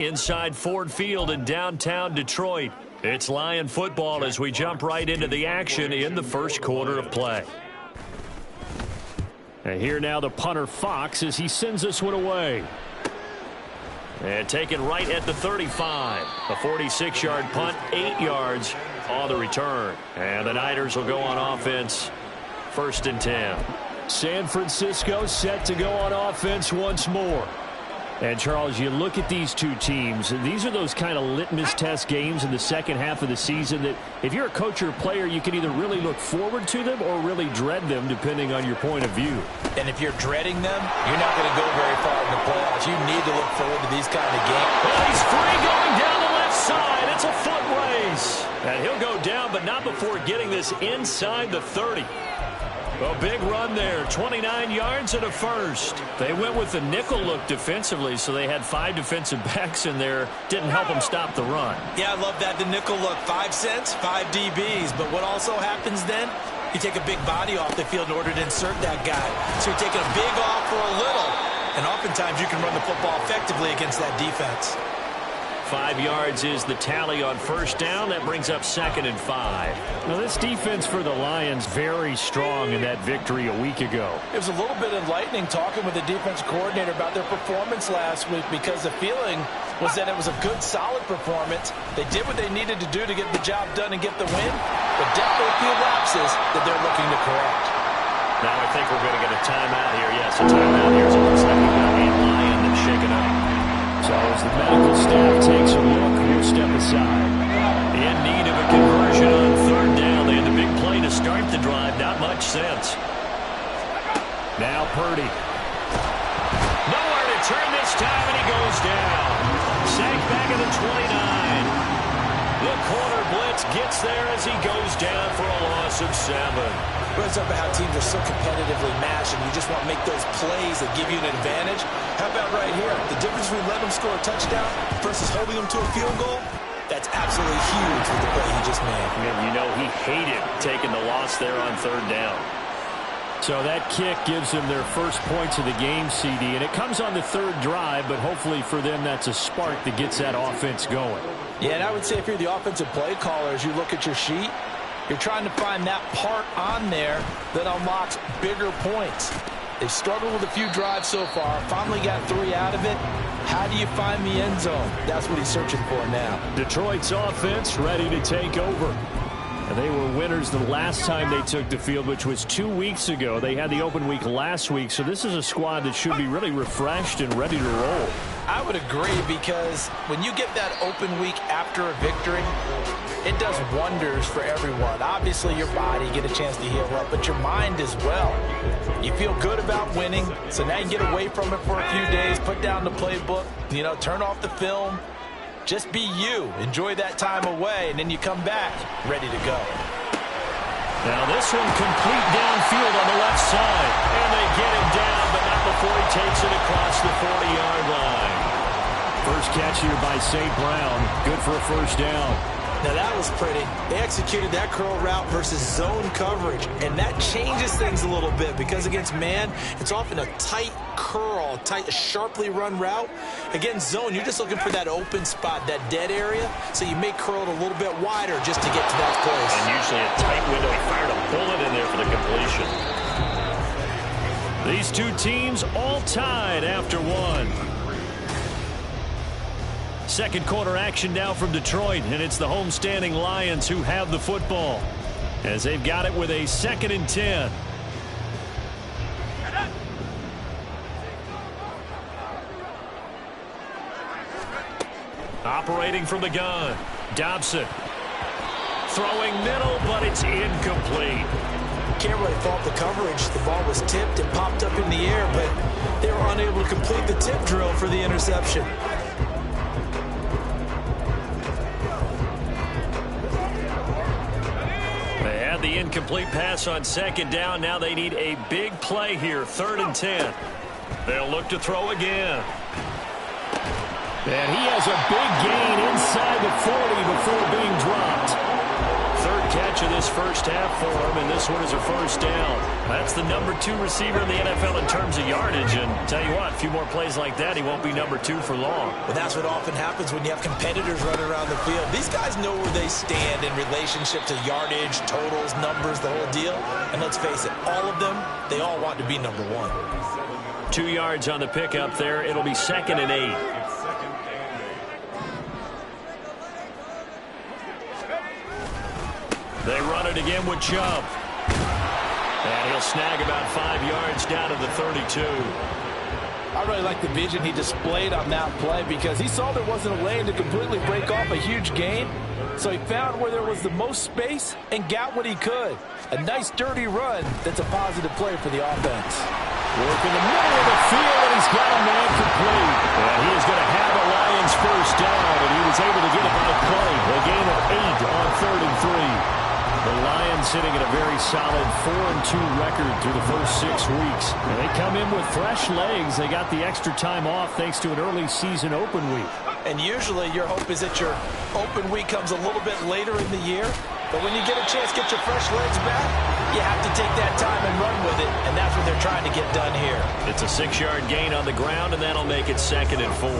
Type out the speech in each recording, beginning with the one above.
Inside Ford Field in downtown Detroit. It's Lion football as we jump right into the action in the first quarter of play. And here now the punter Fox as he sends this one away. And taken right at the 35. A 46-yard punt, 8 yards on the return. And the Niners will go on offense, 1st and 10. San Francisco set to go on offense once more. And, Charles, you look at these two teams, and these are those kind of litmus test games in the second half of the season that if you're a coach or a player, you can either really look forward to them or really dread them, depending on your point of view. And if you're dreading them, you're not going to go very far in the playoffs. You need to look forward to these kind of games. Well, he's free going down the left side. It's a foot race. And he'll go down, but not before getting this inside the 30. A big run there, 29 yards and a first. They went with the nickel look defensively, so they had 5 defensive backs in there. Didn't help them stop the run. Yeah, I love that, the nickel look. 5 cents, 5 DBs. But what also happens then, you take a big body off the field in order to insert that guy. So you're taking a big off for a little. And oftentimes you can run the football effectively against that defense. 5 yards is the tally on first down. That brings up 2nd and 5. Now, this defense for the Lions very strong in that victory a week ago. It was a little bit enlightening talking with the defense coordinator about their performance last week because the feeling was that it was a good, solid performance. They did what they needed to do to get the job done and get the win, but definitely a few lapses that they're looking to correct. Now I think we're going to get a timeout here. Yes, a timeout here. So it looks like we've got a Lion that's shaken up. So as the medical staff takes a look, we'll step aside. In need of a conversion on 3rd down. They had the big play to start the drive. Not much sense. Now Purdy. Nowhere to turn this time, and he goes down. Sacked back at the 29. The corner blitz gets there as he goes down for a loss of 7. It's up about how teams are so competitively matched and you just want to make those plays that give you an advantage. How about right here? The difference between letting them score a touchdown versus holding them to a field goal, that's absolutely huge with the play he just made. And you know he hated taking the loss there on 3rd down. So that kick gives them their first points of the game, CD, and it comes on the 3rd drive, but hopefully for them that's a spark that gets that offense going. Yeah, and I would say if you're the offensive play caller, as you look at your sheet, you're trying to find that part on there that unlocks bigger points. They've struggled with a few drives so far. Finally got 3 out of it. How do you find the end zone? That's what he's searching for now. Detroit's offense ready to take over. And they were winners the last time they took the field, which was 2 weeks ago. They had the open week last week, so this is a squad that should be really refreshed and ready to roll. I would agree because when you get that open week after a victory, it does wonders for everyone. Obviously, your body, you get a chance to heal up, but your mind as well. You feel good about winning, so now you get away from it for a few days, put down the playbook, turn off the film. Just be you. Enjoy that time away, and then you come back ready to go. Now this one complete downfield on the left side. And they get him down, but not before he takes it across the 40-yard line. First catch here by St. Brown. Good for a first down. Now that was pretty. They executed that curl route versus zone coverage, and that changes things a little bit because against man, it's often a tight curl, tight, sharply run route. Against zone, you're just looking for that open spot, that dead area, so you may curl it a little bit wider just to get to that place. And usually a tight window. He fired a bullet in there for the completion. These two teams all tied after 1. Second quarter action now from Detroit, and it's the homestanding Lions who have the football as they've got it with a 2nd and 10. Operating from the gun, Dobson. Throwing middle, but it's incomplete. Can't really fault the coverage. The ball was tipped and popped up in the air, but they were unable to complete the tip drill for the interception. The incomplete pass on 2nd down. Now they need a big play here. 3rd and 10. They'll look to throw again. And he has a big gain inside the 40 before being dropped. 13 catch of this first half for him, and this one is a first down. That's the number 2 receiver in the NFL in terms of yardage, and tell you what, a few more plays like that, he won't be number 2 for long. Well, that's what often happens when you have competitors running around the field. These guys know where they stand in relationship to yardage, totals, numbers, the whole deal. And let's face it, all of them, they all want to be number 1. 2 yards on the pickup there. It'll be 2nd and 8. They run it again with Chubb. And he'll snag about 5 yards down to the 32. I really like the vision he displayed on that play because he saw there wasn't a lane to completely break off a huge gain. So he found where there was the most space and got what he could. A nice dirty run that's a positive play for the offense. Work in the middle of the field, and he's got a man complete. And he is going to have a Lions first down, and he was able to get it by play. A gain of 8 on 3rd and 3. The Lions sitting at a very solid 4-2 record through the first 6 weeks. And they come in with fresh legs. They got the extra time off thanks to an early season open week. And usually your hope is that your open week comes a little bit later in the year. But when you get a chance to get your fresh legs back, you have to take that time and run with it. And that's what they're trying to get done here. It's a 6-yard gain on the ground, and that'll make it 2nd and 4.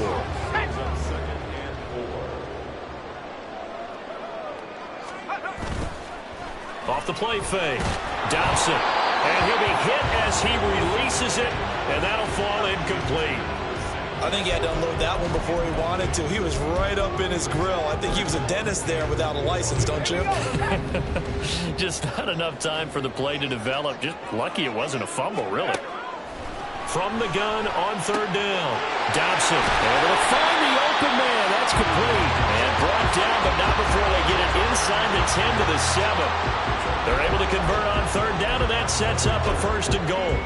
Off the play fake. Dowson. And he'll be hit as he releases it, and that'll fall incomplete. I think he had to unload that one before he wanted to. He was right up in his grill. I think he was a dentist there without a license, don't you? Just not enough time for the play to develop. Just lucky it wasn't a fumble, really. From the gun on 3rd down. Dobson able to find the open man. That's complete. And brought down, but not before they get it inside the 10 to the 7. They're able to convert on 3rd down, and that sets up a 1st and goal.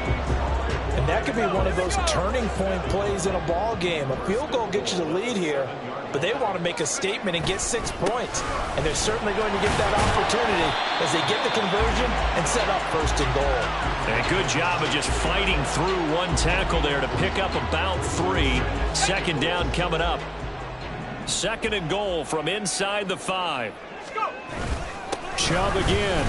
And that could be one of those turning point plays in a ball game. A field goal gets you the lead here, but they want to make a statement and get 6 points. And they're certainly going to get that opportunity as they get the conversion and set up 1st and goal. And a good job of just fighting through one tackle there to pick up about 3. 2nd down coming up. 2nd and goal from inside the 5. Chubb again.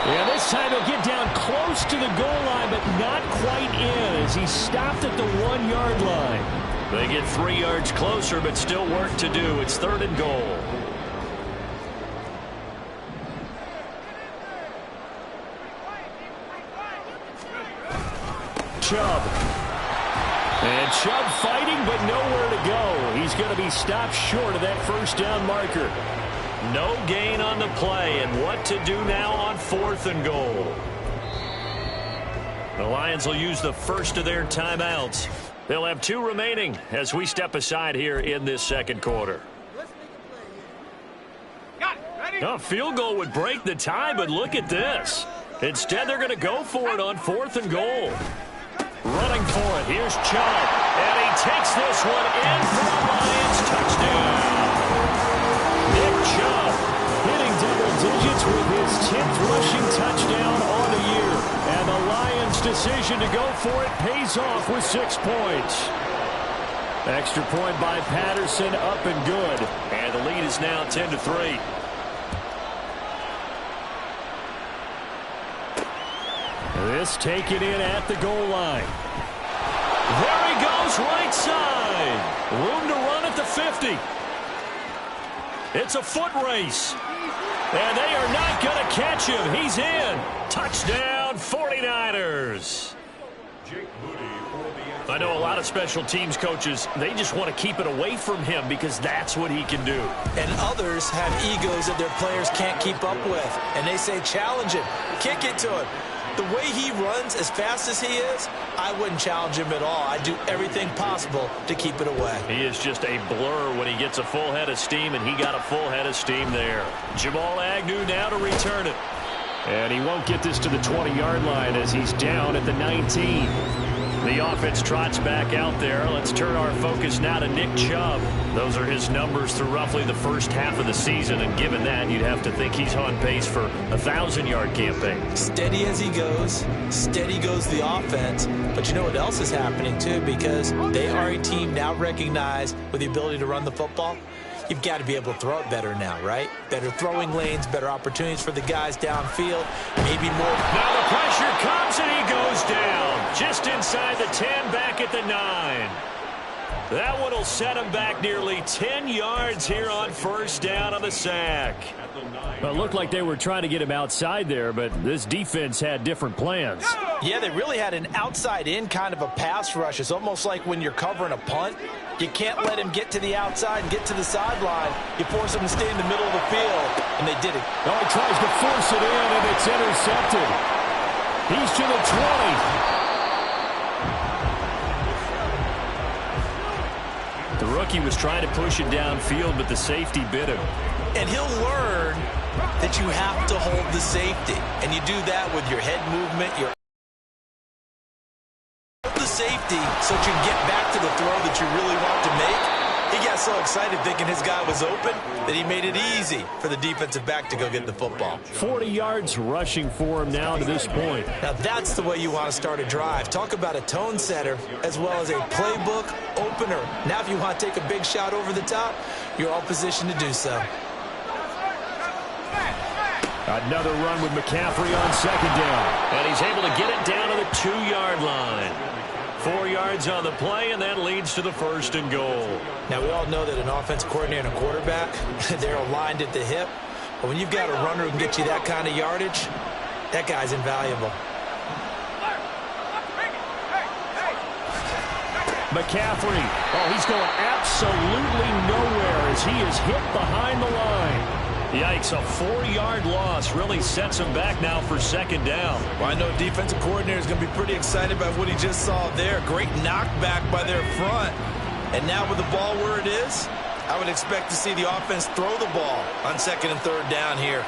Yeah, this time he'll get down close to the goal line, but not quite in as he stopped at the 1-yard line. They get 3 yards closer, but still work to do. It's 3rd and goal. Chubb. And Chubb fighting, but nowhere to go. He's going to be stopped short of that 1st down marker. No gain on the play, and what to do now on 4th and goal. The Lions will use the first of their timeouts. They'll have 2 remaining as we step aside here in this 2nd quarter. A field goal would break the tie, but look at this. Instead, they're going to go for it on 4th and goal. Running for it. Here's Chubb. And he takes this one in for the Lions. Touchdown. Nick Chubb hitting double digits with his 10th rushing touchdown on the year. And the Lions' decision to go for it pays off with 6 points. Extra point by Patterson, up and good. And the lead is now 10-3. This taken in at the goal line. There he goes, right side. Room to run at the 50. It's a foot race. And they are not going to catch him. He's in. Touchdown, 49ers. I know a lot of special teams coaches, they just want to keep it away from him because that's what he can do. And others have egos that their players can't keep up with. And they say, challenge him, kick it to him. The way he runs as fast as he is, I wouldn't challenge him at all. I'd do everything possible to keep it away. He is just a blur when he gets a full head of steam, and he got a full head of steam there. Jamal Agnew now to return it. And he won't get this to the 20-yard line as he's down at the 19. The offense trots back out there. Let's turn our focus now to Nick Chubb. Those are his numbers through roughly the first half of the season, and given that, you'd have to think he's on pace for a 1,000-yard campaign. Steady as he goes, steady goes the offense. But you know what else is happening, too, because they are a team now recognized with the ability to run the football. you've got to be able to throw it better now, right? Better throwing lanes, better opportunities for the guys downfield, maybe more. Now the pressure comes and he goes down. Just inside the 10, back at the 9. That one will set him back nearly 10 yards here on first down on the sack. Well, it looked like they were trying to get him outside there, but this defense had different plans. Yeah, they really had an outside-in kind of a pass rush. It's almost like when you're covering a punt. You can't let him get to the outside and get to the sideline. You force him to stay in the middle of the field, and they did it. Oh, he tries to force it in, and it's intercepted. He's to the 20. The rookie was trying to push it downfield, but the safety bit him. And he'll learn that you have to hold the safety. And you do that with your head movement, your hold the safety so that you can get back to the throw that you really want to make. He got so excited thinking his guy was open that he made it easy for the defensive back to go get the football. 40 yards rushing for him now to this point. Now that's the way you want to start a drive. Talk about a tone setter as well as a playbook opener. Now if you want to take a big shot over the top, you're all positioned to do so. Another run with McCaffrey on second down. And he's able to get it down to the 2-yard line. 4 yards on the play, and that leads to the 1st and goal. Now, we all know that an offense coordinator and a quarterback, they're aligned at the hip. But when you've got a runner who can get you that kind of yardage, that guy's invaluable. McCaffrey. Oh, he's going absolutely nowhere as he is hit behind the line. Yikes, a 4-yard loss really sets him back now for second down. Well, I know defensive coordinator is going to be pretty excited about what he just saw there. Great knockback by their front. And now with the ball where it is, I would expect to see the offense throw the ball on 2nd and 3rd down here.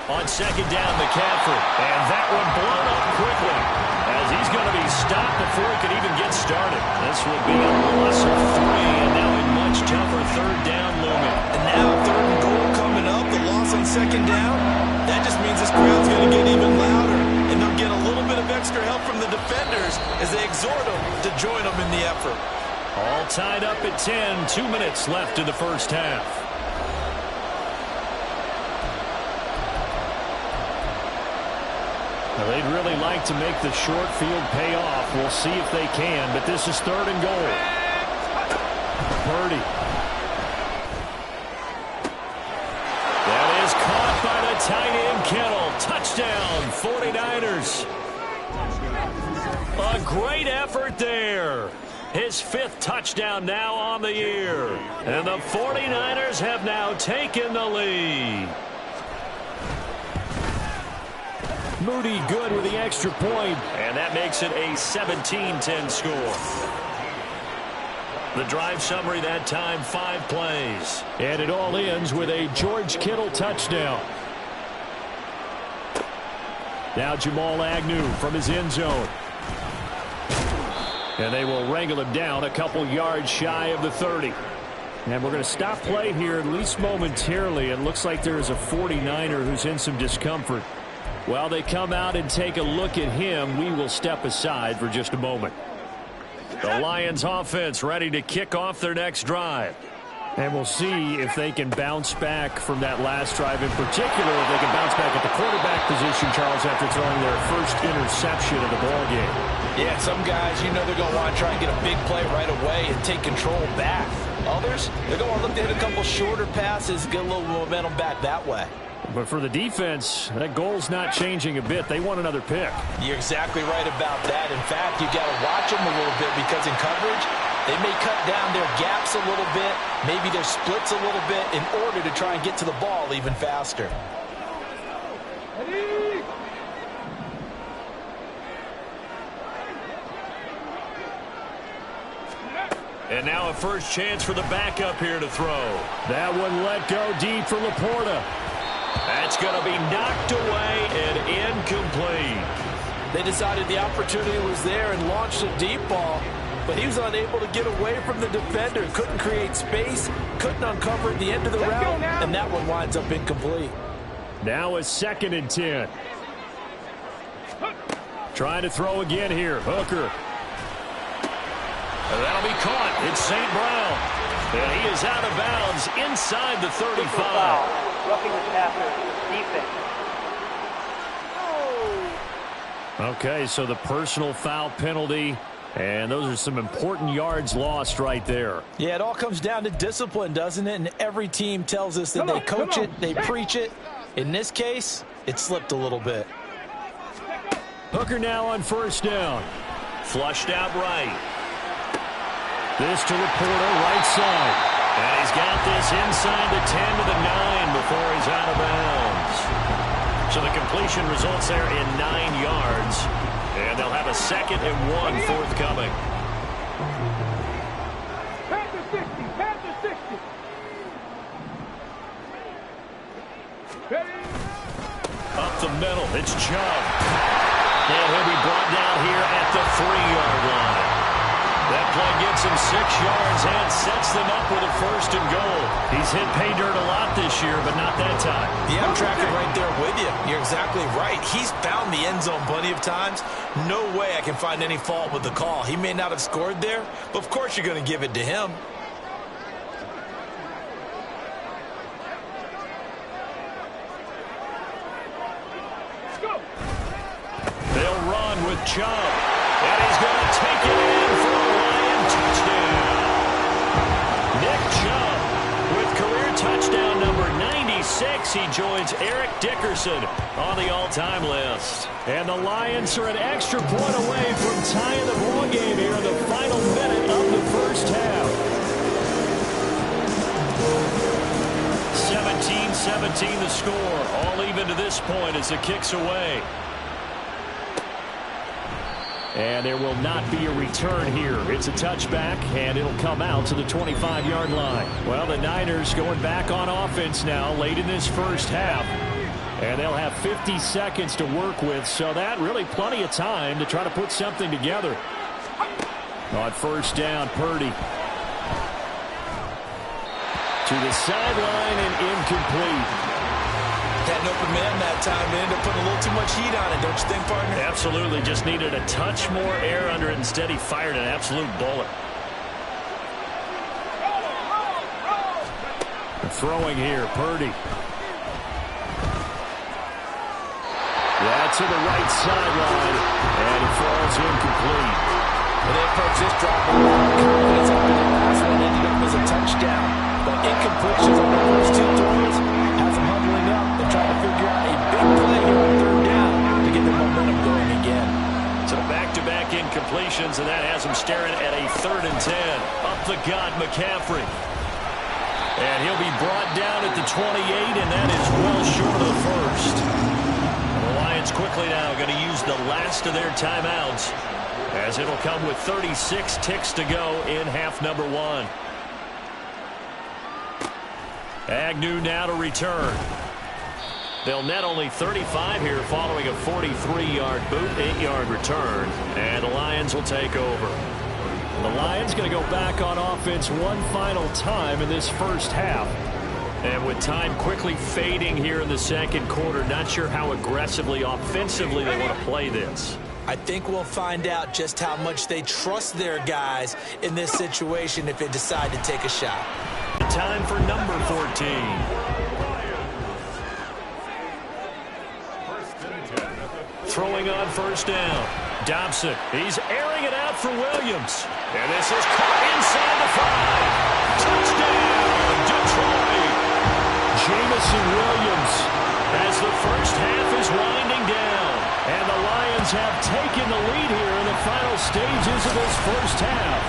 On second down, McCaffrey. And that one blown up quickly as he's going to be stopped before he could even get started. This will be a loss of 3, and now a much tougher 3rd down looming. And now 3rd and goal coming up, the loss on 2nd down. That just means this crowd's going to get even louder, and they'll get a little bit of extra help from the defenders as they exhort them to join them in the effort. All tied up at 10, 2 minutes left in the first half. Well, they'd really like to make the short field pay off. We'll see if they can, but this is 3rd and goal. Purdy. That is caught by the tight end Kittle. Touchdown, 49ers. A great effort there. His 5th touchdown now on the year. And the 49ers have now taken the lead. Moody good with the extra point. And that makes it a 17-10 score. The drive summary that time, 5 plays. And it all ends with a George Kittle touchdown. Now Jamal Agnew from his end zone. And they will wrangle him down a couple yards shy of the 30. And we're going to stop play here at least momentarily. It looks like there is a 49er who's in some discomfort. While they come out and take a look at him, we will step aside for just a moment. The Lions offense ready to kick off their next drive. And we'll see if they can bounce back from that last drive, in particular if they can bounce back at the quarterback position, Charles, after throwing their first interception of the ballgame. Yeah, some guys, you know they're going to want to try and get a big play right away and take control back. Others, they're going to look to hit a couple shorter passes, get a little momentum back that way. But for the defense, that goal's not changing a bit. They want another pick. You're exactly right about that. In fact, you got to watch them a little bit because in coverage, they may cut down their gaps a little bit, maybe their splits a little bit in order to try and get to the ball even faster. And now a first chance for the backup here to throw. That one let go deep for Laporta. That's going to be knocked away and incomplete. They decided the opportunity was there and launched a deep ball, but he was unable to get away from the defender. Couldn't create space, couldn't uncover at the end of the route, and that one winds up incomplete. Now a 2nd and 10. Trying to throw again here. Hooker. And that'll be caught. It's St. Brown. And he is out of bounds inside the 35. Roughing the passer, defense. Okay, so the personal foul penalty, and those are some important yards lost right there. Yeah, it all comes down to discipline, doesn't it? And every team tells us that they coach it, they preach it. In this case, it slipped a little bit. Hooker now on first down. Flushed out right. This to Laporta, right side. And he's got this inside the 10 to the 9 before he's out of bounds. So the completion results there in 9 yards. And they'll have a 2nd and 1 forthcoming. Panther 60, Panther 60. Ready? Up the middle, it's Chubb. And he'll be brought down here at the 3-yard line. That play gets him 6 yards and sets them up with a 1st and goal. He's hit pay dirt a lot this year, but not that time. Yeah, I'm tracking right there with you. You're exactly right. He's found the end zone plenty of times. No way I can find any fault with the call. He may not have scored there, but of course you're going to give it to him. They'll run with Chubb. And he's going to take it in for a Lion touchdown. Nick Chubb with career touchdown number 96. He joins Eric Dickerson on the all-time list. And the Lions are an extra point away from tying the ball game here in the final minute of the first half. 17-17 the score. All even to this point as the kick's away. And there will not be a return here. It's a touchback, and it'll come out to the 25-yard line. Well, the Niners going back on offense now late in this first half. And they'll have 50 seconds to work with, so that really plenty of time to try to put something together. On first down, Purdy. To the sideline and incomplete. Had an open man that time and ended up putting a little too much heat on it, don't you think, partner? Absolutely. Just needed a touch more air under it. Instead, he fired an absolute bullet. Throwing here, Purdy. Yeah, to the right sideline, and it falls incomplete. And they approach this drive with a lot of confidence after the last one ended up as a touchdown. But incompletions on the first 2 throws has them huddling up and trying to figure out a big play here on 3rd down to get the momentum going again. So back-to-back incompletions, and that has him staring at a 3rd and 10. Up the gut, McCaffrey. And he'll be brought down at the 28, and that is well short of the first. The Lions quickly now going to use the last of their timeouts, as it'll come with 36 ticks to go in half number 1. Agnew now to return. They'll net only 35 here following a 43-yard boot, 8-yard return, and the Lions will take over. The Lions going to go back on offense one final time in this first half. And with time quickly fading here in the second quarter, not sure how aggressively, offensively they want to play this. I think we'll find out just how much they trust their guys in this situation if they decide to take a shot. Time for number 14. Throwing on first down. Dobson, he's airing it out for Williams. And this is caught inside the 5. Touchdown, Detroit. Jamison Williams. As the first half is winding down. And the Lions have taken the lead here in the final stages of this first half.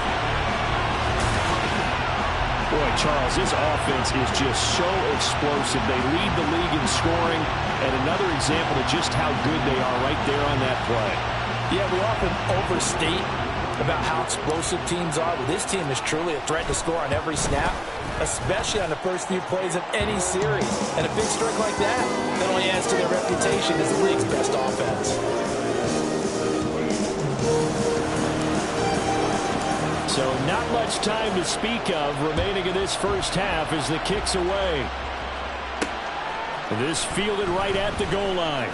Boy, Charles, this offense is just so explosive. They lead the league in scoring, and another example of just how good they are right there on that play. Yeah, we often overstate about how explosive teams are, but this team is truly a threat to score on every snap, especially on the first few plays of any series. And a big streak like that only adds to their reputation as the league's best offense. So not much time to speak of remaining in this first half as the kick's away. This fielded right at the goal line.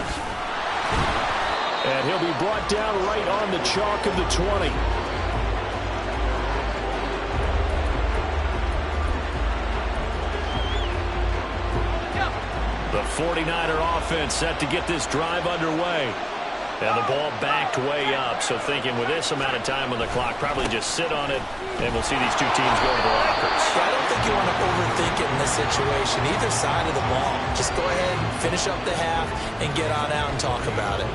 And he'll be brought down right on the chalk of the 20. 49er offense set to get this drive underway. And the ball backed way up, so thinking with this amount of time on the clock, probably just sit on it, and we'll see these two teams go to the lockers. Yeah, I don't think you want to overthink it in this situation, either side of the ball. Just go ahead and finish up the half and get on out and talk about it.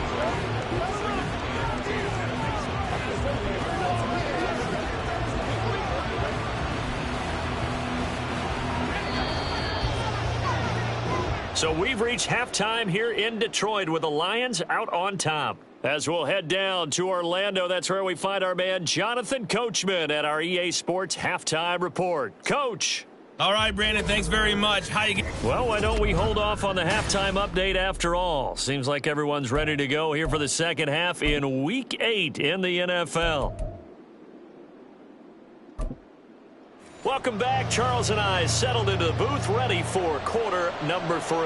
So we've reached halftime here in Detroit with the Lions out on top. As we'll head down to Orlando, that's where we find our man Jonathan Coachman at our EA Sports Halftime Report. Coach. All right, Brandon, thanks very much. How you? Well, why don't we hold off on the halftime update after all? Seems like everyone's ready to go here for the second half in Week 8 in the NFL. Welcome back. Charles and I settled into the booth ready for quarter number 3.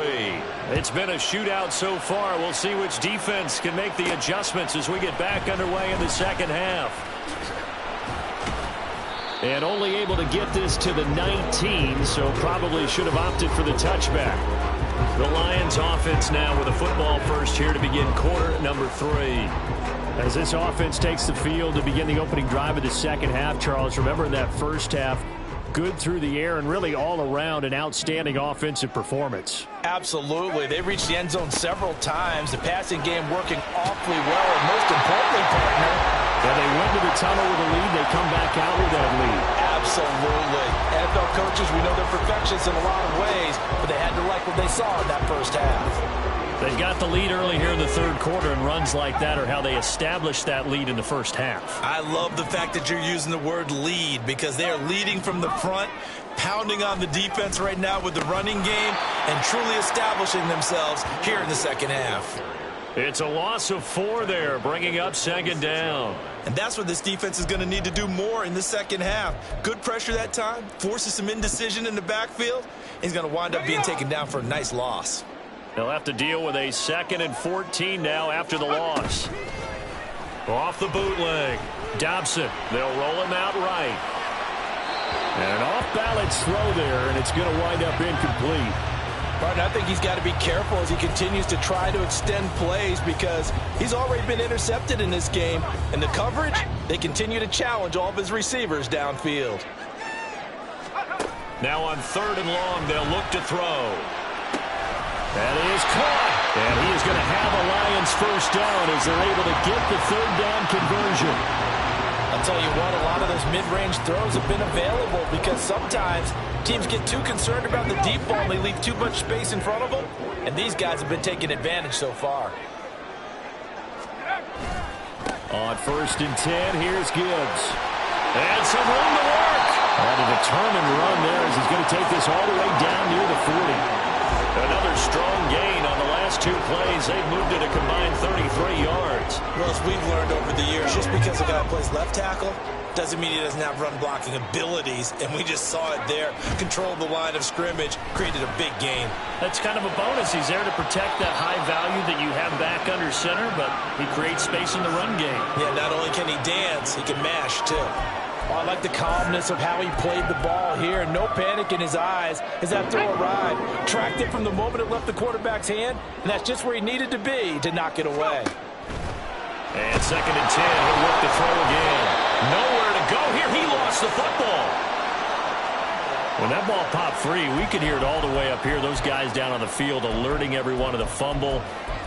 It's been a shootout so far. We'll see which defense can make the adjustments as we get back underway in the second half. And only able to get this to the 19, so probably should have opted for the touchback. The Lions offense now with a football first here to begin quarter number 3. As this offense takes the field to begin the opening drive of the second half, Charles, remember in that first half, good through the air and really all around an outstanding offensive performance. Absolutely. They reached the end zone several times. The passing game working awfully well. And most importantly, partner, yeah, they went to the tunnel with a lead. They come back out with that lead. Absolutely. NFL coaches, we know they're perfectionists in a lot of ways, but they had to like what they saw in that first half. They've got the lead early here in the third quarter, and runs like that are how they established that lead in the first half. I love the fact that you're using the word lead because they are leading from the front, pounding on the defense right now with the running game, and truly establishing themselves here in the second half. It's a loss of 4 there, bringing up second down. And that's what this defense is going to need to do more in the second half. Good pressure that time, forces some indecision in the backfield. He's going to wind up being taken down for a nice loss. They'll have to deal with a 2nd and 14 now after the loss. Off the bootleg. Dobson. They'll roll him out right. And an off-balance throw there, and it's going to wind up incomplete. But I think he's got to be careful as he continues to try to extend plays because he's already been intercepted in this game. And the coverage, they continue to challenge all of his receivers downfield. Now on 3rd and long, they'll look to throw. That is caught. And he is going to have a Lions first down as they're able to get the 3rd down conversion. I'll tell you what, a lot of those mid-range throws have been available because sometimes teams get too concerned about the deep ball and they leave too much space in front of them. And these guys have been taking advantage so far. On 1st and 10, here's Gibbs. And some room to work. And a determined run there as he's going to take this all the way down near the 40. Another strong gain on the last 2 plays. They've moved it a combined 33 yards. Well, as we've learned over the years, just because a guy plays left tackle doesn't mean he doesn't have run blocking abilities, and we just saw it there. Controlled the line of scrimmage, created a big gain. That's kind of a bonus. He's there to protect that high value that you have back under center, but he creates space in the run game. Yeah, not only can he dance, he can mash, too. Oh, I like the calmness of how he played the ball here. No panic in his eyes as that throw arrived. Tracked it from the moment it left the quarterback's hand, and that's just where he needed to be to knock it away. And 2nd and 10, he'll work the throw again. Nowhere to go here. He lost the football. When that ball popped free, we could hear it all the way up here. Those guys down on the field alerting everyone of the fumble.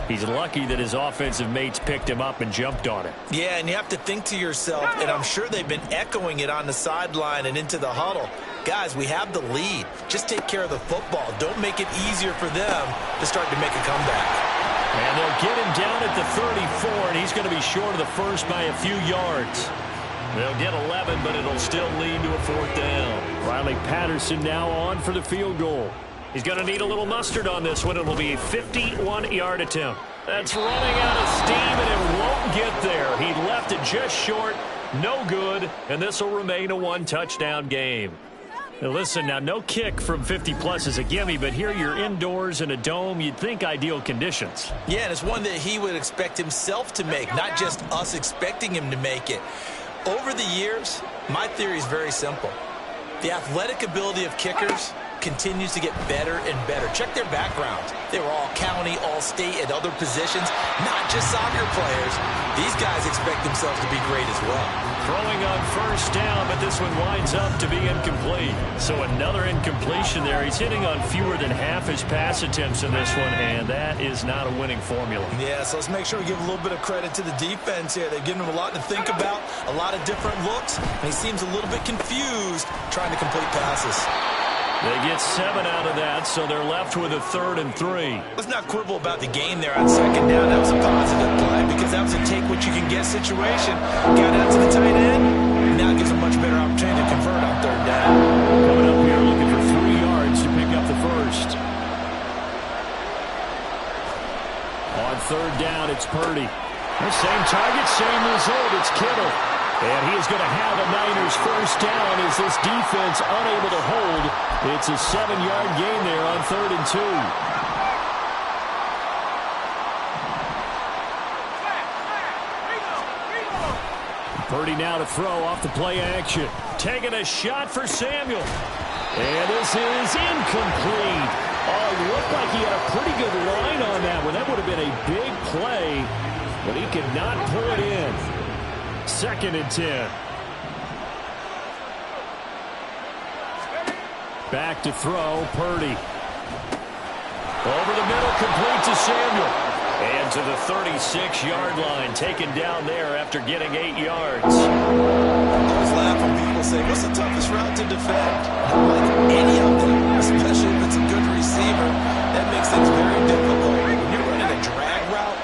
He's lucky that his offensive mates picked him up and jumped on it. Yeah, and you have to think to yourself, and I'm sure they've been echoing it on the sideline and into the huddle. Guys, we have the lead. Just take care of the football. Don't make it easier for them to start to make a comeback. And they'll get him down at the 34, and he's going to be short of the first by a few yards. They'll get 11, but it'll still lead to a 4th down. Riley Patterson now on for the field goal. He's going to need a little mustard on this one. It'll be a 51-yard attempt. That's running out of steam, and it won't get there. He left it just short. No good, and this will remain a 1-touchdown game. Now listen, now no kick from 50-plus is a gimme, but here you're indoors in a dome. You'd think ideal conditions. Yeah, and it's one that he would expect himself to make, not just us expecting him to make it. Over the years, my theory is very simple. The athletic ability of kickers continues to get better and better. Check their backgrounds. They were all county, all state, at other positions, not just soccer players. These guys expect themselves to be great as well. Throwing on first down, but this one winds up to be incomplete. So another incompletion there. He's hitting on fewer than half his pass attempts in this one, and that is not a winning formula. Yeah, so let's make sure we give a little bit of credit to the defense here. They've given him a lot to think about, a lot of different looks, and he seems a little bit confused trying to complete passes. They get 7 out of that, so they're left with a 3rd and 3. Let's not quibble about the gain there on second down. That was a positive play because that was a take-what-you-can-get situation. Got out to the tight end. Now it gives a much better opportunity to convert on 3rd down. Coming up here looking for 3 yards to pick up the first. On 3rd down, it's Purdy. The same target, same result. It's Kittle. And he is going to have a Niners first down as this defense unable to hold. It's a 7-yard gain there on 3rd and 2. Purdy now to throw off the play action. Taking a shot for Samuel. And this is incomplete. Oh, it looked like he had a pretty good line on that one. That would have been a big play, but he could not pull it in. 2nd and 10. Back to throw, Purdy. Over the middle, complete to Samuel. And to the 36-yard line, taken down there after getting 8 yards. I always laugh when people say, what's the toughest route to defend? Not like any of them, especially if it's a good receiver. That makes things very difficult. When you're running a drag route,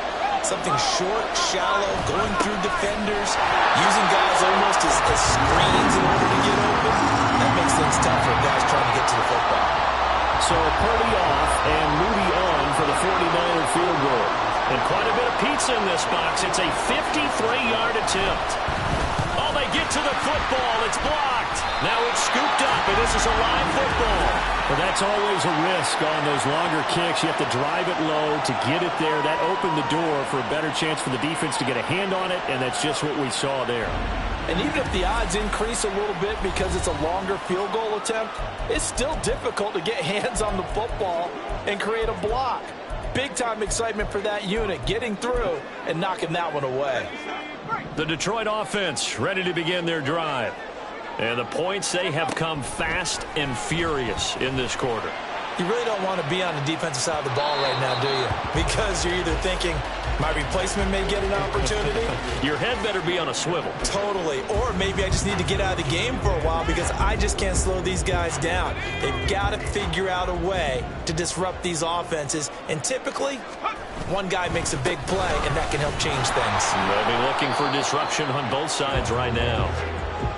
something short, shallow, going through defenders, using guys almost as screens in order to get open, that makes things tough for guys trying to get to the football. So Purdy off and Moody on for the 49er field goal. And quite a bit of pizza in this box. It's a 53-yard attempt. Oh, they get to the football. It's blocked. Now it's scooped up, and this is a live football. But that's always a risk on those longer kicks. You have to drive it low to get it there. That opened the door for a better chance for the defense to get a hand on it, and that's just what we saw there. And even if the odds increase a little bit because it's a longer field goal attempt, it's still difficult to get hands on the football and create a block. Big-time excitement for that unit, getting through and knocking that one away. The Detroit offense ready to begin their drive. And the points, they have come fast and furious in this quarter. You really don't want to be on the defensive side of the ball right now, do you? Because you're either thinking, my replacement may get an opportunity. Your head better be on a swivel. Totally. Or maybe I just need to get out of the game for a while because I just can't slow these guys down. They've got to figure out a way to disrupt these offenses. And typically, one guy makes a big play, and that can help change things. They'll be looking for disruption on both sides right now.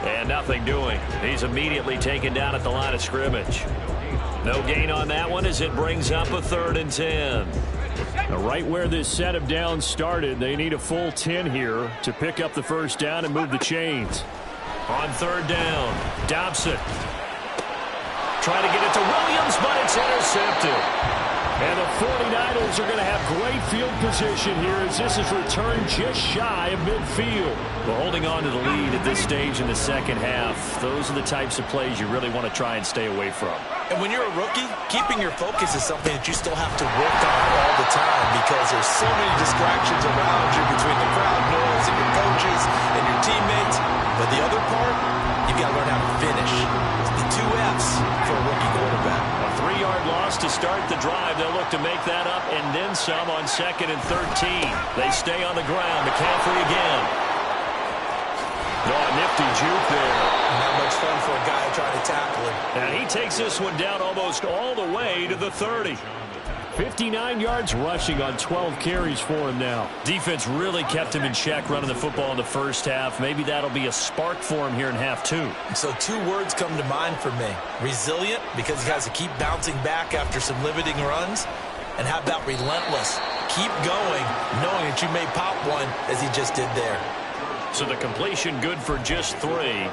And nothing doing. He's immediately taken down at the line of scrimmage. No gain on that one as it brings up a 3rd and 10. Now, right where this set of downs started, they need a full 10 here to pick up the first down and move the chains. On 3rd down, Dobson. Trying to get it to Williams, but it's intercepted. And the 49ers are going to have great field position here as this is returned just shy of midfield. Well, holding on to the lead at this stage in the second half, those are the types of plays you really want to try and stay away from. And when you're a rookie, keeping your focus is something that you still have to work on all the time because there's so many distractions around you between the crowd noise and your coaches and your teammates. But the other part, you've got to learn how to finish. The 2 F's for a rookie quarterback. A 3-yard loss to start the drive. They'll look to make that up and then some on 2nd and 13. They stay on the ground. McCaffrey again. Oh, nifty juke there. Not much fun for a guy trying to tackle him. And he takes this one down almost all the way to the 30. 59 yards rushing on 12 carries for him now. Defense really kept him in check running the football in the first half. Maybe that'll be a spark for him here in half 2. So 2 words come to mind for me. Resilient, because he has to keep bouncing back after some limiting runs. And how about relentless? Keep going, knowing that you may pop one as he just did there. So the completion good for just 3.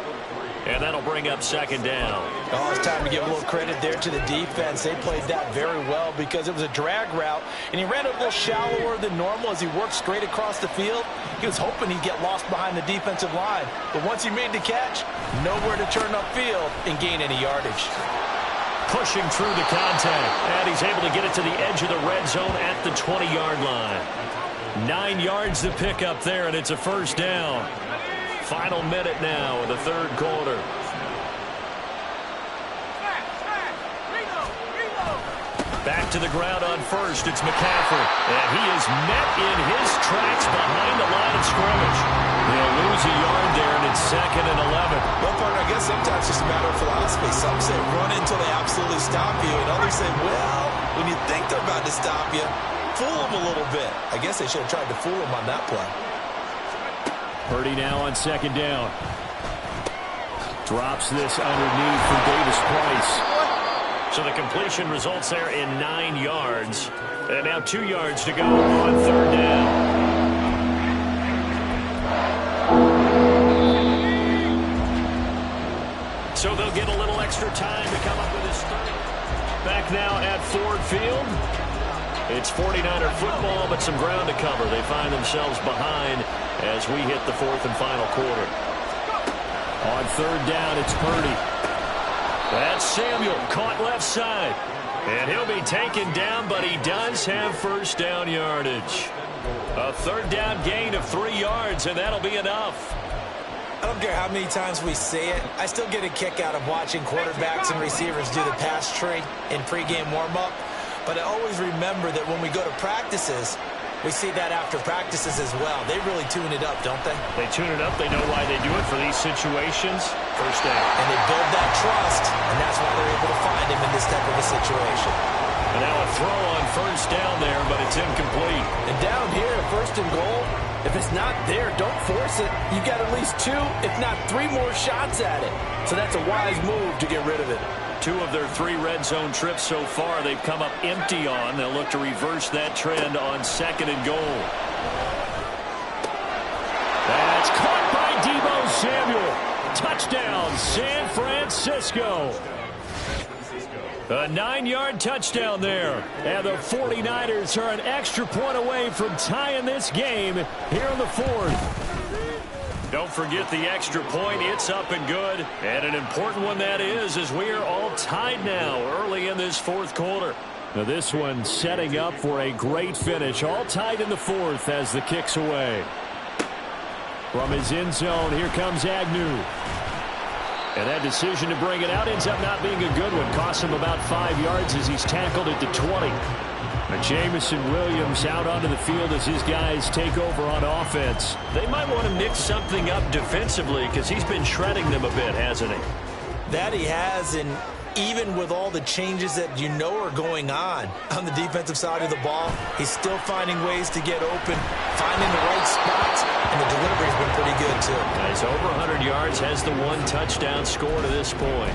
And that'll bring up 2nd down. Oh, it's time to give a little credit there to the defense. They played that very well because it was a drag route, and he ran a little shallower than normal as he worked straight across the field. He was hoping he'd get lost behind the defensive line. But once he made the catch, nowhere to turn upfield and gain any yardage. Pushing through the contact. And he's able to get it to the edge of the red zone at the 20-yard line. 9 yards to pick up there, and it's a first down. Final minute now in the third quarter. Back to the ground on first. It's McCaffrey. And he is met in his tracks behind the line of scrimmage. They'll lose a yard there, and it's 2nd and 11. Well, partner, I guess sometimes it's just a matter of philosophy. Some say run until they absolutely stop you, and others say, well, when you think they're about to stop you, fool them a little bit. I guess they should have tried to fool them on that play. Purdy now on 2nd down. Drops this underneath for Davis Price. So the completion results there in 9 yards. And now 2 yards to go on 3rd down. So they'll get a little extra time to come up with this third. Back now at Ford Field. It's 49er football, but some ground to cover. They find themselves behind as we hit the 4th and final quarter. On 3rd down, it's Purdy. That's Samuel, caught left side. And he'll be taken down, but he does have first down yardage. A 3rd down gain of 3 yards, and that'll be enough. I don't care how many times we say it. I still get a kick out of watching quarterbacks and receivers do the pass tree in pregame warm-up. But I always remember that when we go to practices, we see that after practices as well. They really tune it up, don't they? They tune it up. They know why they do it for these situations. First down. And they build that trust, and that's why they're able to find him in this type of a situation. And now a throw on first down there, but it's incomplete. And down here, 1st and goal, if it's not there, don't force it. You've got at least 2, if not 3 more shots at it. So that's a wise move to get rid of it. 2 of their 3 red zone trips so far they've come up empty on. They'll look to reverse that trend on 2nd and goal. That's caught by Deebo Samuel. Touchdown, San Francisco. A 9-yard touchdown there. And the 49ers are an extra point away from tying this game here in the 4th. Don't forget the extra point. It's up and good. And an important one that is, as we are all tied now early in this 4th quarter. Now this one setting up for a great finish. All tied in the 4th as the kick's away. From his end zone, here comes Agnew. And that decision to bring it out ends up not being a good one. Costs him about 5 yards as he's tackled at the 20. And Jamison Williams out onto the field as his guys take over on offense. They might want to mix something up defensively because he's been shredding them a bit, hasn't he? That he has, and even with all the changes that you know are going on the defensive side of the ball, he's still finding ways to get open, finding the right spots, and the delivery's been pretty good too. He's over 100 yards, has the 1 touchdown score to this point.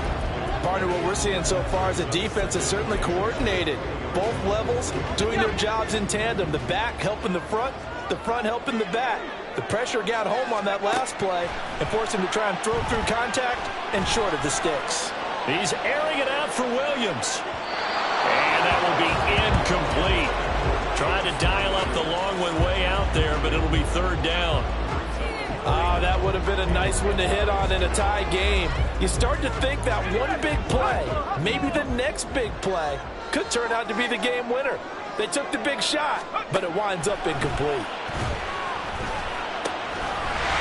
Partner, what we're seeing so far is the defense is certainly coordinated. Both levels doing their jobs in tandem. The back helping the front helping the back. The pressure got home on that last play and forced him to try and throw through contact and short of the sticks. He's airing it out for Williams. And that will be incomplete. Trying to dial up the long one way out there, but it'll be 3rd down. That would have been a nice one to hit on in a tie game. You start to think that one big play, maybe the next big play, could turn out to be the game winner. They took the big shot, but it winds up incomplete.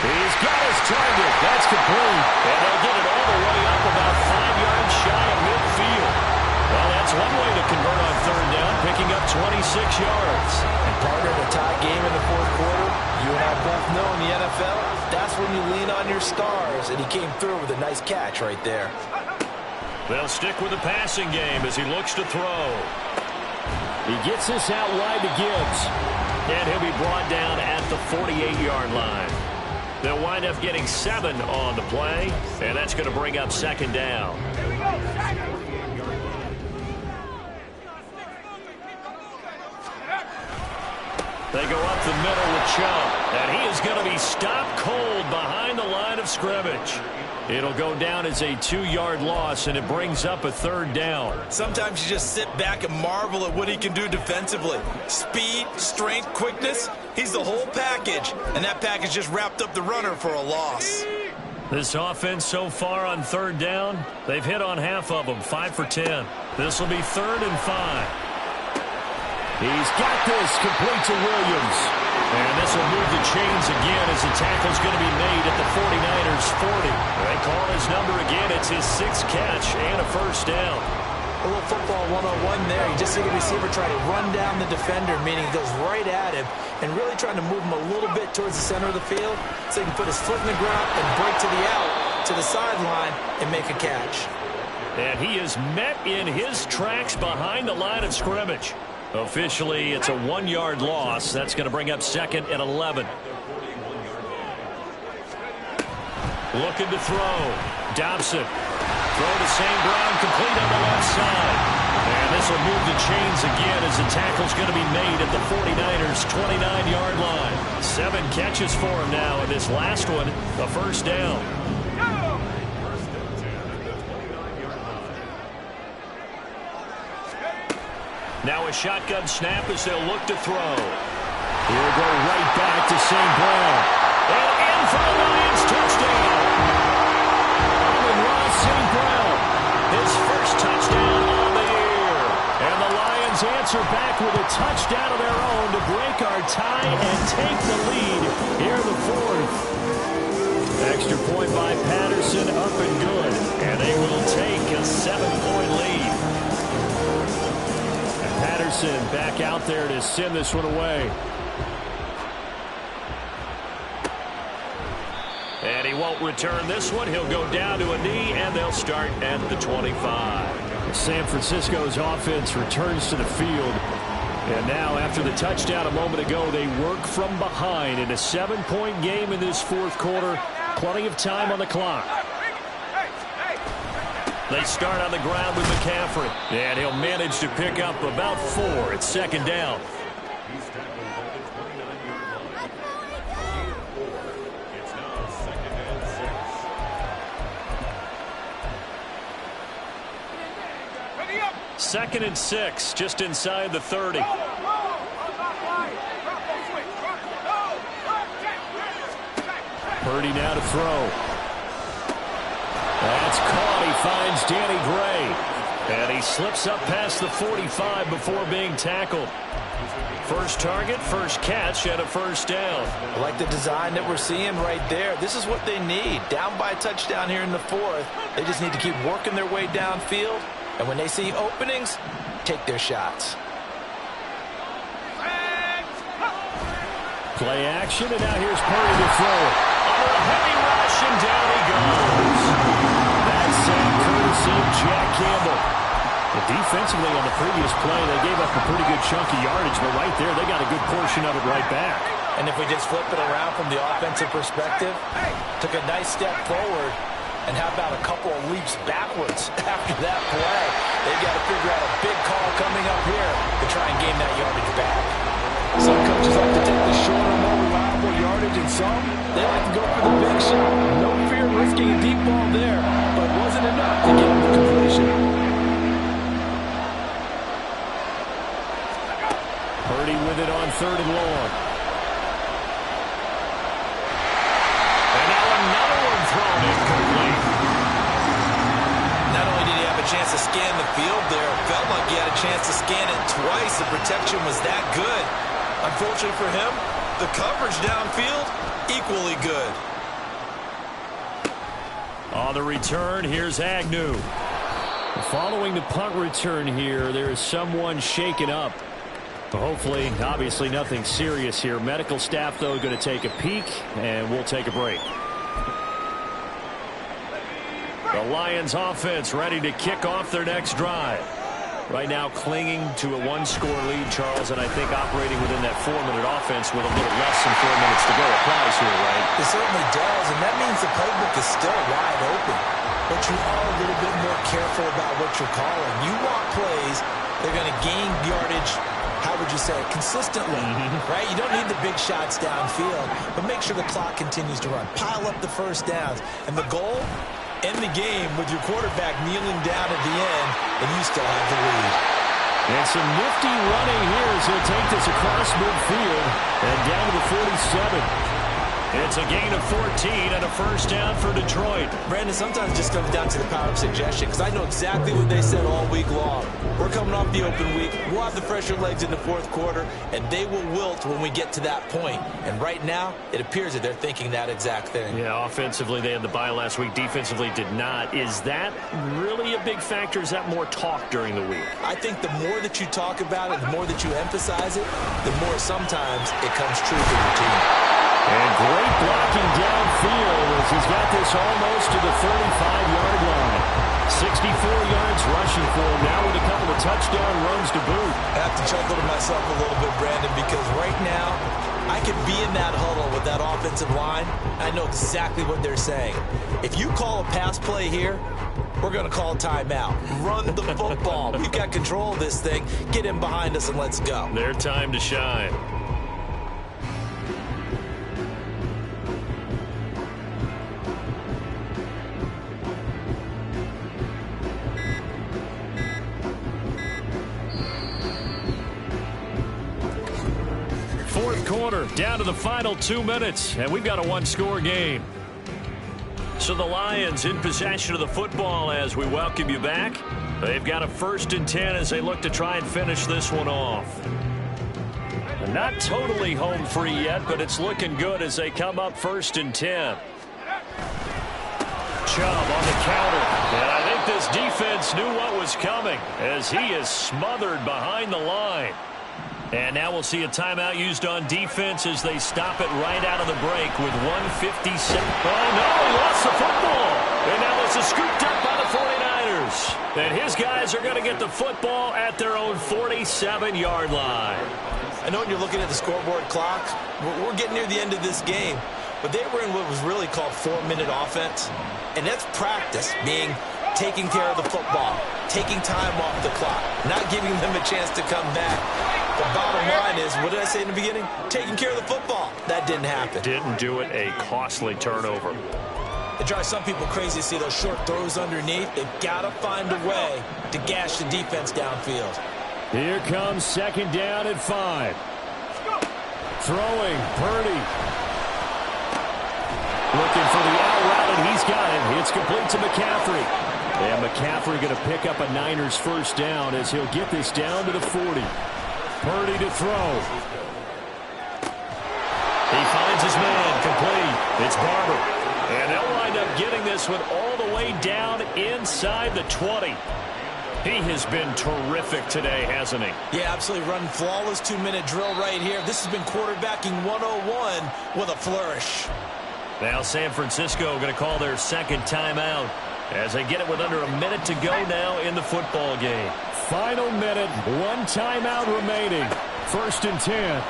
He's got his target. That's complete. And they'll get it all the way up about 5 yards shy of midfield. Well, that's one way to convert on 3rd down, picking up 26 yards. And partner, in a tie game in the 4th quarter, you and I both know in the NFL, that's when you lean on your stars, and he came through with a nice catch right there. They'll stick with the passing game as he looks to throw. He gets this out wide to Gibbs. And he'll be brought down at the 48-yard line. They'll wind up getting 7 on the play, and that's going to bring up 2nd down. They go up the middle with Chubb, and he is going to be stopped cold behind the line of scrimmage. It'll go down as a 2-yard loss, and it brings up a 3rd down. Sometimes you just sit back and marvel at what he can do defensively. Speed, strength, quickness, he's the whole package. And that package just wrapped up the runner for a loss. This offense so far on third down, they've hit on half of them, 5 for 10. This will be 3rd and 5. He's got this complete to Williams. And this will move the chains again as the tackle's going to be made at the 49ers 40. They call his number again. It's his 6th catch and a first down. A little football 101 there. You just see the receiver try to run down the defender, meaning he goes right at him, and really trying to move him a little bit towards the center of the field so he can put his foot in the ground and break to the out, to the sideline, and make a catch. And he is met in his tracks behind the line of scrimmage. Officially, it's a 1-yard loss. That's going to bring up 2nd and 11. Looking to throw. Dobson. Throw to St. Brown, complete on the left side. And this will move the chains again as the tackle's going to be made at the 49ers' 29-yard line. 7 catches for him now, and this last one, a first down. Now a shotgun snap as they'll look to throw. He'll go right back to St. Brown. And in for the Lions touchdown. St. Brown, his first touchdown on the year. And the Lions answer back with a touchdown of their own to break our tie and take the lead here in the 4th. Extra point by Patterson, up and good. And they will take a 7-point lead. And Patterson back out there to send this one away. And he won't return this one. He'll go down to a knee, and they'll start at the 25. San Francisco's offense returns to the field. And now, after the touchdown a moment ago, they work from behind in a 7-point game in this 4th quarter. Plenty of time on the clock. They start on the ground with McCaffrey. And he'll manage to pick up about 4. It's 2nd down. Second and 6, just inside the 30. Purdy now to throw. That's caught. He finds Danny Gray. And he slips up past the 45 before being tackled. First target, first catch, and a first down. I like the design that we're seeing right there. This is what they need. Down by a touchdown here in the 4th. They just need to keep working their way downfield. And when they see openings, take their shots. Play action, and now here's Purdy to throw it. Under a heavy rush, and down he goes. That's courtesy of Jack Campbell. And defensively on the previous play, they gave up a pretty good chunk of yardage, but right there, they got a good portion of it right back. And if we just flip it around from the offensive perspective, took a nice step forward, and how about a couple of leaps backwards after that play? They've got to figure out a big call coming up here to try and gain that yardage back. Some coaches like to take the shorter, more reliable yardage, and some, they like to go for the big shot. No fear risking a deep ball there, but wasn't enough to get him the completion. Purdy with it on 3rd and long. And now another one thrown incomplete. Not only did he have a chance to scan the field there, felt like he had a chance to scan it twice. The protection was that good. Unfortunately for him, the coverage downfield, equally good. On the return, here's Agnew. Following the punt return here, there is someone shaken up. Hopefully, obviously nothing serious here. Medical staff, though, going to take a peek, and we'll take a break. The Lions offense ready to kick off their next drive. Right now clinging to a 1-score lead, Charles, and I think operating within that 4-minute offense with a little less than 4 minutes to go applies here, right? It certainly does, and that means the playbook is still wide open. But you are a little bit more careful about what you're calling. You want plays that are going to gain yardage, how would you say it, consistently, right? You don't need the big shots downfield, but make sure the clock continues to run. Pile up the first downs. And the goal, end the game with your quarterback kneeling down at the end, and you still have the lead. And some nifty running here as he'll take this across midfield and down to the 47. It's a gain of 14 and a first down for Detroit. Brandon, sometimes it just comes down to the power of suggestion, because I know exactly what they said all week long. We're coming off the open week. We'll have the fresher legs in the fourth quarter, and they will wilt when we get to that point. And right now, it appears that they're thinking that exact thing. Yeah, offensively, they had the bye last week. Defensively, did not. Is that really a big factor? Is that more talk during the week? I think the more that you talk about it, the more that you emphasize it, the more sometimes it comes true for your team. And great blocking downfield as he's got this almost to the 35-yard line. 64 yards rushing for him now with a couple of touchdown runs to boot. I have to chuckle to myself a little bit, Brandon, because right now I could be in that huddle with that offensive line. I know exactly what they're saying. If you call a pass play here, we're going to call timeout. Run the football. We've got control of this thing. Get in behind us and let's go. Their time to shine. Fourth quarter, down to the final 2 minutes, and we've got a one-score game. So the Lions in possession of the football as we welcome you back. They've got a 1st and 10 as they look to try and finish this one off. Not totally home free yet, but it's looking good as they come up 1st and 10. Chubb on the counter. And I think this defense knew what was coming as he is smothered behind the line. And now we'll see a timeout used on defense as they stop it right out of the break with 1:57. Oh, no, he lost the football. And now this is scooped up by the 49ers. And his guys are going to get the football at their own 47-yard line. I know when you're looking at the scoreboard clock, we're getting near the end of this game, but they were in what was really called 4-minute offense. And that's practice, being taking care of the football, taking time off the clock, not giving them a chance to come back. The bottom line is, what did I say in the beginning? Taking care of the football. That didn't happen. Didn't do it. A costly turnover. It drives some people crazy to see those short throws underneath. They've got to find a way to gash the defense downfield. Here comes 2nd down at 5. Throwing, Purdy. Looking for the out route, and he's got it. It's complete to McCaffrey. And McCaffrey going to pick up a Niners 1st down as he'll get this down to the 40. Purdy to throw. He finds his man, complete. It's Barber. And they'll wind up getting this one all the way down inside the 20. He has been terrific today, hasn't he? Yeah, absolutely. Running flawless 2-minute drill right here. This has been quarterbacking 101 with a flourish. Now San Francisco going to call their 2nd timeout as they get it with under a minute to go now in the football game. Final minute, 1 timeout remaining. 1st and 10.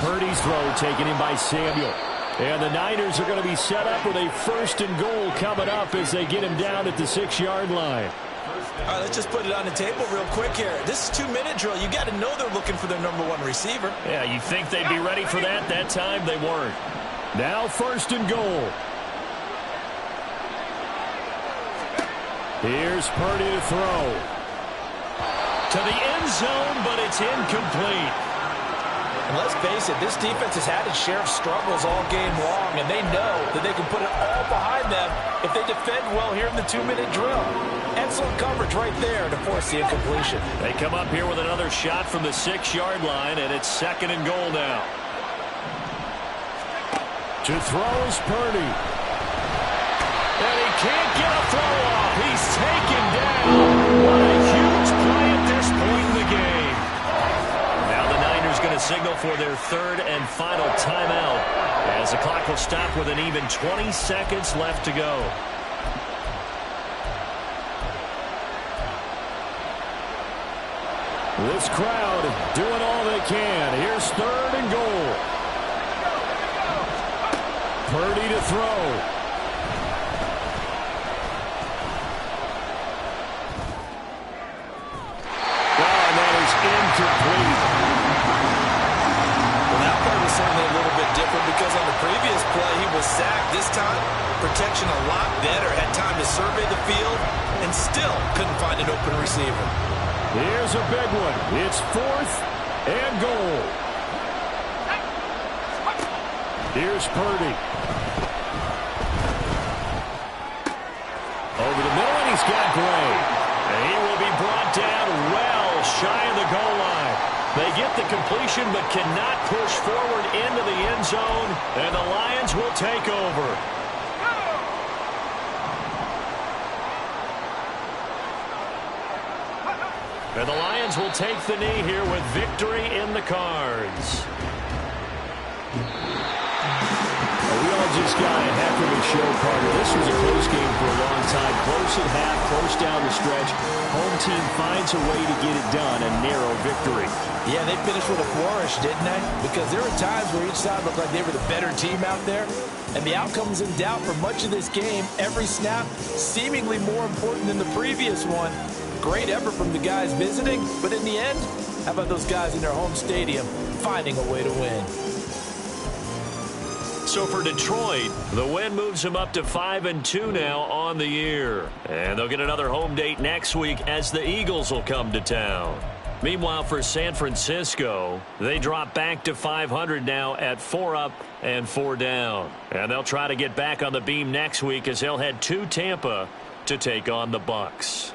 Purdy's throw taken in by Samuel. And the Niners are going to be set up with a 1st and goal coming up as they get him down at the 6-yard line. All right, let's just put it on the table real quick here. This is 2-minute drill. You got to know they're looking for their number 1 receiver. Yeah, you think they'd be ready for that? That time they weren't. Now 1st and goal. Here's Purdy to throw. To the end zone, but it's incomplete. And let's face it, this defense has had its share of struggles all game long, and they know that they can put it all behind them if they defend well here in the 2-minute drill. Excellent coverage right there to force the incompletion. They come up here with another shot from the 6-yard line, and it's 2nd and goal now. To throw is Purdy. And he can't get a throw off. He's taken down. What a huge play at this point in the game. Now the Niners going to signal for their 3rd and final timeout as the clock will stop with an even 20 seconds left to go. This crowd doing all they can. Here's 3rd and goal. Purdy to throw. Incomplete. Well, that play was certainly a little bit different because on the previous play he was sacked. This time, protection a lot better. Had time to survey the field and still couldn't find an open receiver. Here's a big one. It's 4th and goal. Here's Purdy. Over the middle, and he's got Gray. And he will be brought down well shy of the goal line. They get the completion but cannot push forward into the end zone, and the Lions will take over. And the Lions will take the knee here with victory in the cards. We all just got a heck of a show, Carter. This was a close game for a long time. Close at half, close down the stretch. Home team finds a way to get it done, a narrow victory. Yeah, they finished with a flourish, didn't they? Because there were times where each side looked like they were the better team out there. And the outcome was in doubt for much of this game. Every snap seemingly more important than the previous one. Great effort from the guys visiting. But in the end, how about those guys in their home stadium finding a way to win? So for Detroit, the win moves them up to 5-2 now on the year. And they'll get another home date next week as the Eagles will come to town. Meanwhile, for San Francisco, they drop back to 500 now at 4 up and 4 down. And they'll try to get back on the beam next week as they'll head to Tampa to take on the Bucs.